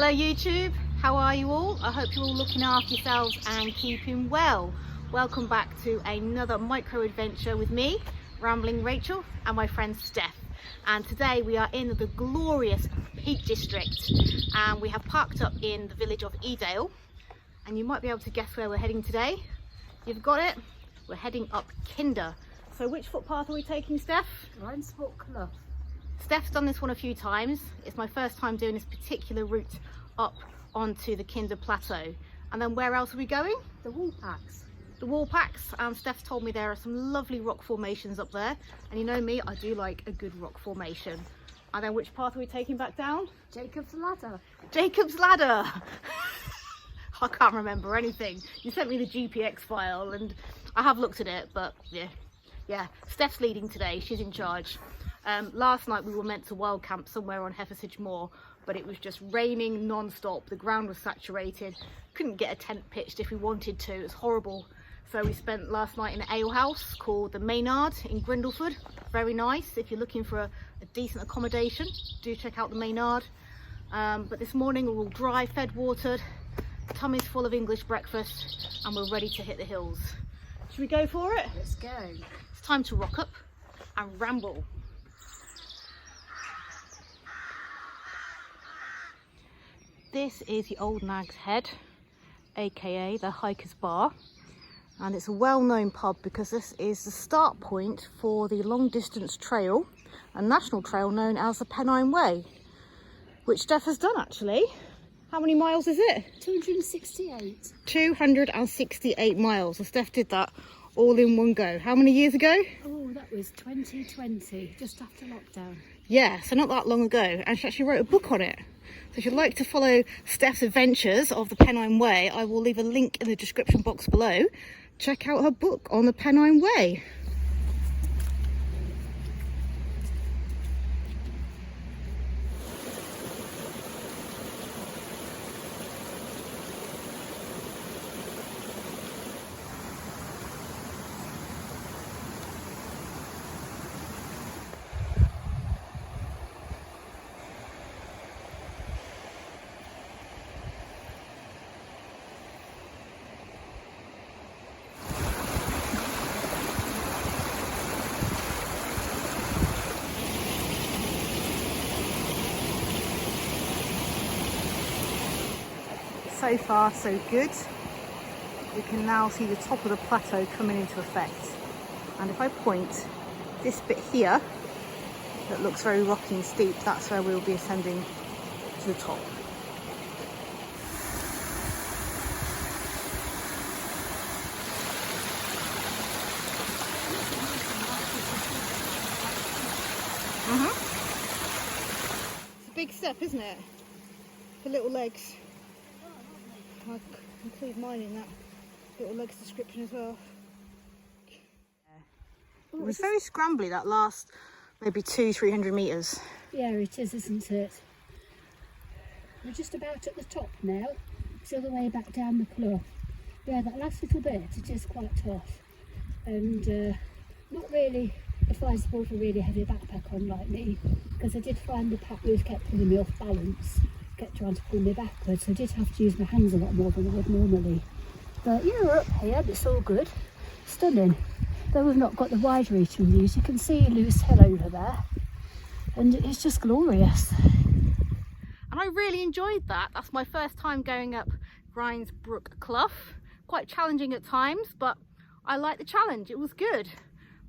Hello YouTube, how are you all? I hope you're all looking after yourselves and keeping well. Welcome back to another micro adventure with me, Rambling Rachel, and my friend Steph. And today we are in the glorious Peak District and we have parked up in the village of Edale, and you might be able to guess where we're heading today. You've got it, we're heading up Kinder. So which footpath are we taking, Steph? Grindsbrook Clough. Steph's done this one a few times. It's my first time doing this particular route up onto the Kinder Plateau. And then where else are we going? The Woolpacks. The Woolpacks, and Steph's told me there are some lovely rock formations up there. And you know me, I do like a good rock formation. And then which path are we taking back down? Jacob's Ladder. Jacob's Ladder! I can't remember anything. You sent me the GPX file and I have looked at it, but yeah. Steph's leading today, she's in charge. Last night we were meant to wild camp somewhere on Heifersage Moor, but it was just raining non-stop. The ground was saturated, couldn't get a tent pitched if we wanted to, it was horrible. So we spent last night in an ale house called the Maynard in Grindbrook. Very nice. If you're looking for a decent accommodation, do check out the Maynard. But this morning we're all dry, fed, watered, tummies full of English breakfast, and we're ready to hit the hills. Should we go for it? Let's go. It's time to rock up and ramble. This is the old Nags Head, aka the Hiker's Bar, and it's a well-known pub because this is the start point for the long distance trail, a national trail known as the Pennine Way, which Steph has done actually. How many miles is it? 268. 268 miles. So Steph did that all in one go. How many years ago? Oh, that was 2020, just after lockdown. Yeah, so not that long ago, and she actually wrote a book on it. So if you'd like to follow Steph's adventures of the Pennine Way, I will leave a link in the description box below. Check out her book on the Pennine Way. So far so good. We can now see the top of the plateau coming into effect, and if I point this bit here that looks very rocky and steep, that's where we'll be ascending to the top. It's a big step, isn't it, for little legs? I'll include mine in that little legs description as well. It was very scrambly that last maybe 200-300 metres. Yeah, it is, isn't it? We're just about at the top now. It's the other way back down the clough. Yeah, that last little bit, it is quite tough. And not really advisable for really heavy backpack on like me, because I did find the pack wheels kept pulling me off balance. Kept trying to pull me backwards, so I did have to use my hands a lot more than I would normally. But yeah, we're up here and it's all good. Stunning. Though we've not got the wide reaching views, you can see Lewis Hill over there, and it's just glorious. And I really enjoyed that. That's my first time going up Grindsbrook Clough. Quite challenging at times, but I liked the challenge. It was good.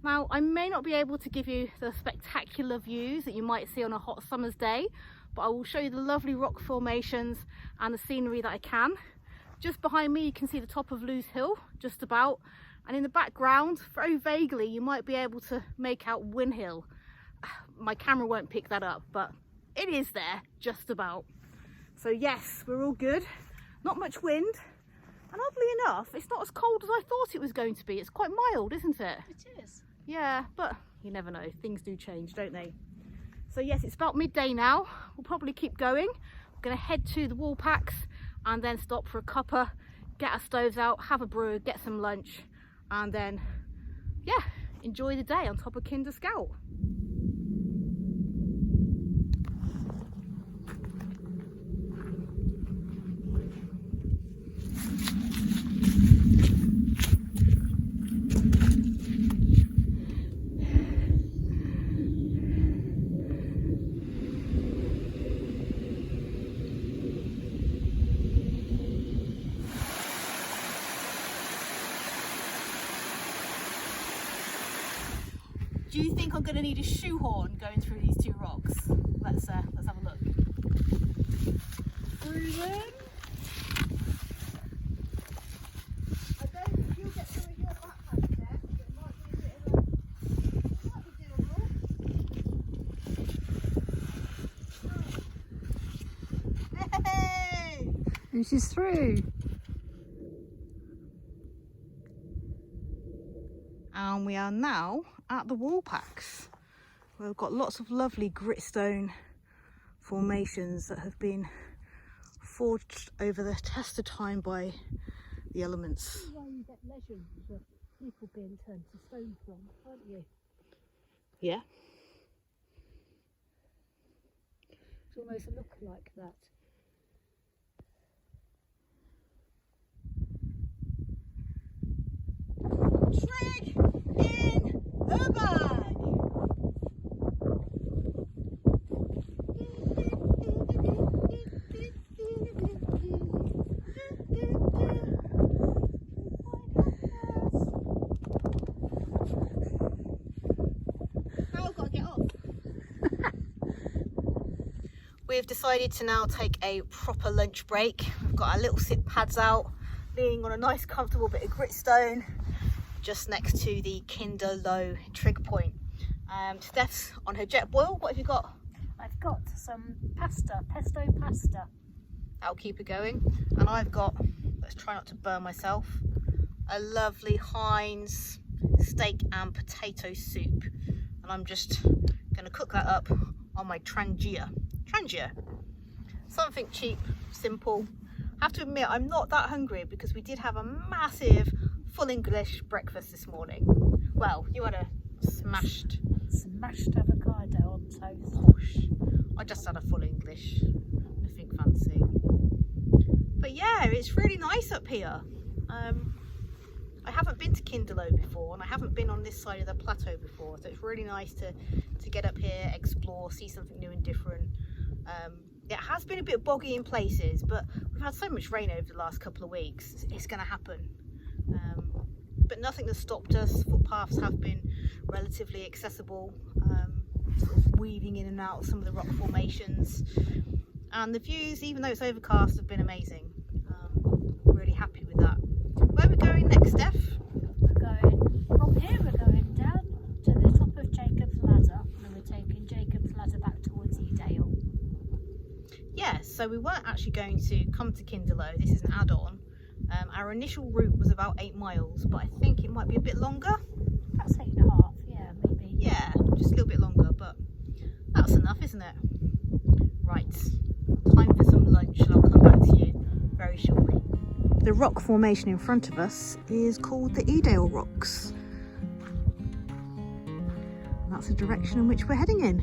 Now, I may not be able to give you the spectacular views that you might see on a hot summer's day, but I will show you the lovely rock formations and the scenery that I can. Just behind me you can see the top of Lewis Hill, just about, and in the background, very vaguely, you might be able to make out Win Hill. My camera won't pick that up, but it is there, just about. So yes, we're all good. Not much wind, and oddly enough, it's not as cold as I thought it was going to be. It's quite mild, isn't it? It is. Yeah, but you never know, things do change, don't they? So yes, it's about midday now. We'll probably keep going. We're going to head to the Woolpacks and then stop for a cuppa, get our stoves out, have a brew, get some lunch, and then, yeah, enjoy the day on top of Kinder Scout. Do you think I'm going to need a shoehorn going through these two rocks? Let's have a look. Through them. I don't think you'll get through your backpack there. It might be a bit of a... It might be doable. Hey! And she's through. And we are now at the Woolpacks. We've got lots of lovely gritstone formations that have been forged over the test of time by the elements. This is why you get legends of people being turned to stone from, aren't you? Yeah. It's almost a look like that. Trick in the bag. Now I've got to get off. We've decided to now take a proper lunch break. We've got our little sit pads out, leaning on a nice comfortable bit of gritstone just next to the Kinder Low trig point. Steph's on her jet boil. What have you got? I've got some pasta, pesto pasta. That'll keep it going. And I've got, let's try not to burn myself, a lovely Heinz steak and potato soup. And I'm just gonna cook that up on my Trangia. Something cheap, simple. I have to admit, I'm not that hungry because we did have a massive full English breakfast this morning. Well, you had a smashed avocado on toast. Gosh, I just had a full English, nothing fancy. But yeah, it's really nice up here. I haven't been to Kinderlow before, and I haven't been on this side of the plateau before, so it's really nice to get up here, explore, see something new and different. It has been a bit boggy in places, but we've had so much rain over the last couple of weeks, it's going to happen. But nothing has stopped us. Footpaths have been relatively accessible, sort of weaving in and out of some of the rock formations. And the views, even though it's overcast, have been amazing. Really happy with that. Where are we going next, Steph? We're going from here, we're going down to the top of Jacob's Ladder, and we're taking Jacob's Ladder back towards Edale. Yeah, so we weren't actually going to come to Kinderlow. This is an add-on. Our initial route was about 8 miles, but I think it might be a bit longer. That's 8.5, yeah, maybe. Yeah, just a little bit longer, but that's enough, isn't it? Right, time for some lunch, and I'll come back to you very shortly. The rock formation in front of us is called the Eale Rocks. And that's the direction in which we're heading in.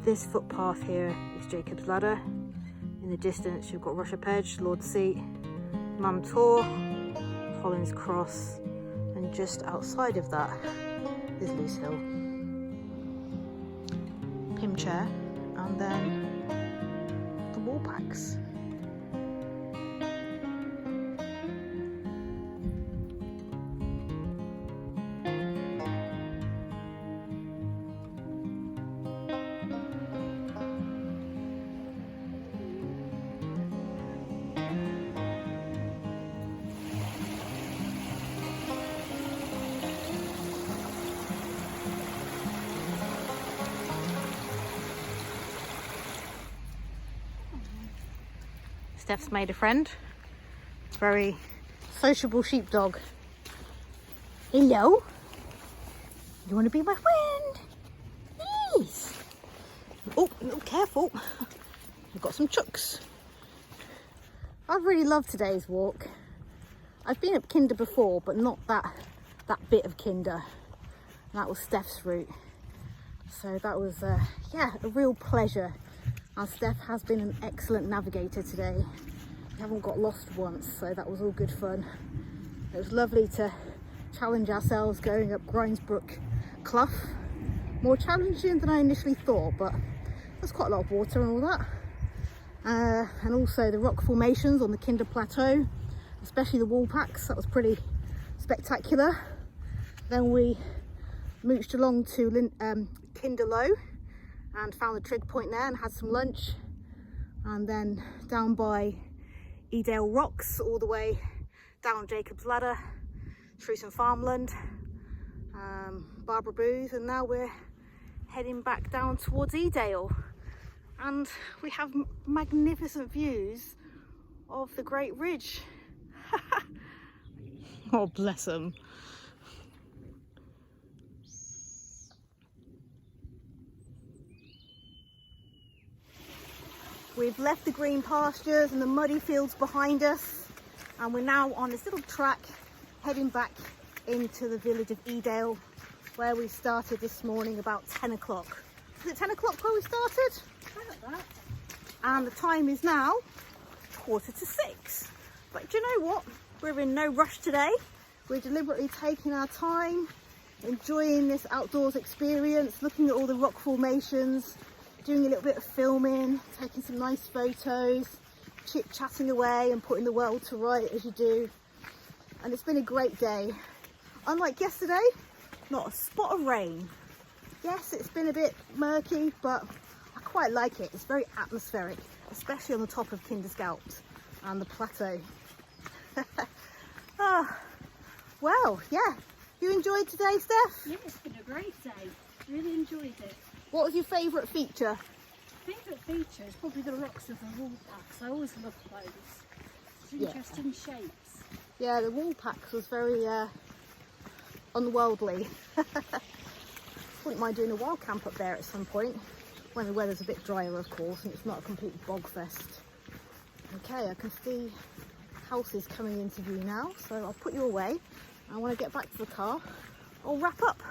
This footpath here is Jacob's Ladder. In the distance you've got Rushope Edge, Lord's Seat, Mum Tor, Collins Cross, and just outside of that is Loose Hill. Pim Chair, and then the Woolpacks. Steph's made a friend, very sociable sheepdog. Hello, you want to be my friend? Yes. Oh, careful, we've got some chooks. I really love today's walk. I've been up Kinder before, but not that bit of Kinder. That was Steph's route, so that was yeah, a real pleasure. And Steph has been an excellent navigator today. We haven't got lost once, so that was all good fun. It was lovely to challenge ourselves going up Grindsbrook Clough. More challenging than I initially thought, but there's quite a lot of water and all that. And also the rock formations on the Kinder Plateau, especially the Woolpacks, that was pretty spectacular. Then we mooched along to Kinderlow and found the trig point there and had some lunch, and then down by Eale Rocks all the way down Jacob's Ladder through some farmland, Barbara Booth, and now we're heading back down towards Edale, and we have magnificent views of the Great Ridge. Oh, bless them. We've left the green pastures and the muddy fields behind us, and we're now on this little track heading back into the village of Edale, where we started this morning about 10 o'clock. Was it 10 o'clock where we started? Like that. And the time is now 5:45. But do you know what? We're in no rush today. We're deliberately taking our time, enjoying this outdoors experience, looking at all the rock formations, doing a little bit of filming, taking some nice photos, chit-chatting away and putting the world to right as you do. And it's been a great day. Unlike yesterday, not a spot of rain. Yes, it's been a bit murky, but I quite like it. It's very atmospheric, especially on the top of Kinderscalps and the Plateau. Well, yeah. You enjoyed today, Steph? Yeah, it's been a great day. Really enjoyed it. What was your favourite feature? Favourite feature is probably the rocks of the Woolpacks. I always love those. It's Yeah. interesting shapes. Yeah, the Woolpacks was very unworldly. Wouldn't mind doing a wild camp up there at some point, when the weather's a bit drier, of course, and it's not a complete bog fest. Okay, I can see houses coming into view now, so I'll put you away. I want to get back to the car. I'll wrap up.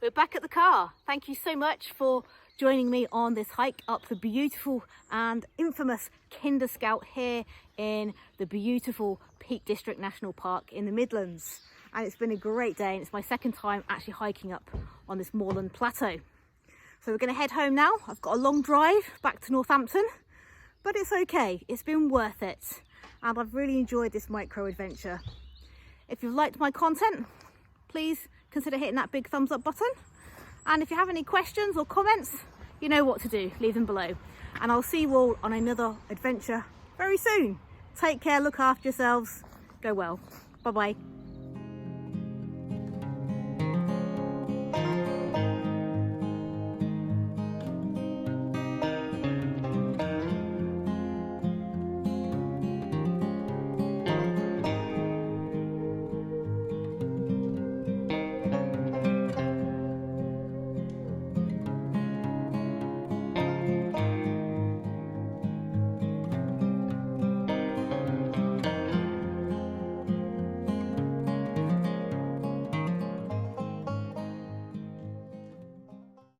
We're back at the car. Thank you so much for joining me on this hike up the beautiful and infamous Kinderscalp here in the beautiful Peak District National Park in the Midlands. And it's been a great day, and it's my second time actually hiking up on this moorland plateau. So we're going to head home now. I've got a long drive back to Northampton, but it's okay. It's been worth it, and I've really enjoyed this micro adventure. If you've liked my content, please consider hitting that big thumbs up button. And if you have any questions or comments, you know what to do. Leave them below. And I'll see you all on another adventure very soon. Take care, look after yourselves. Go well. Bye-bye.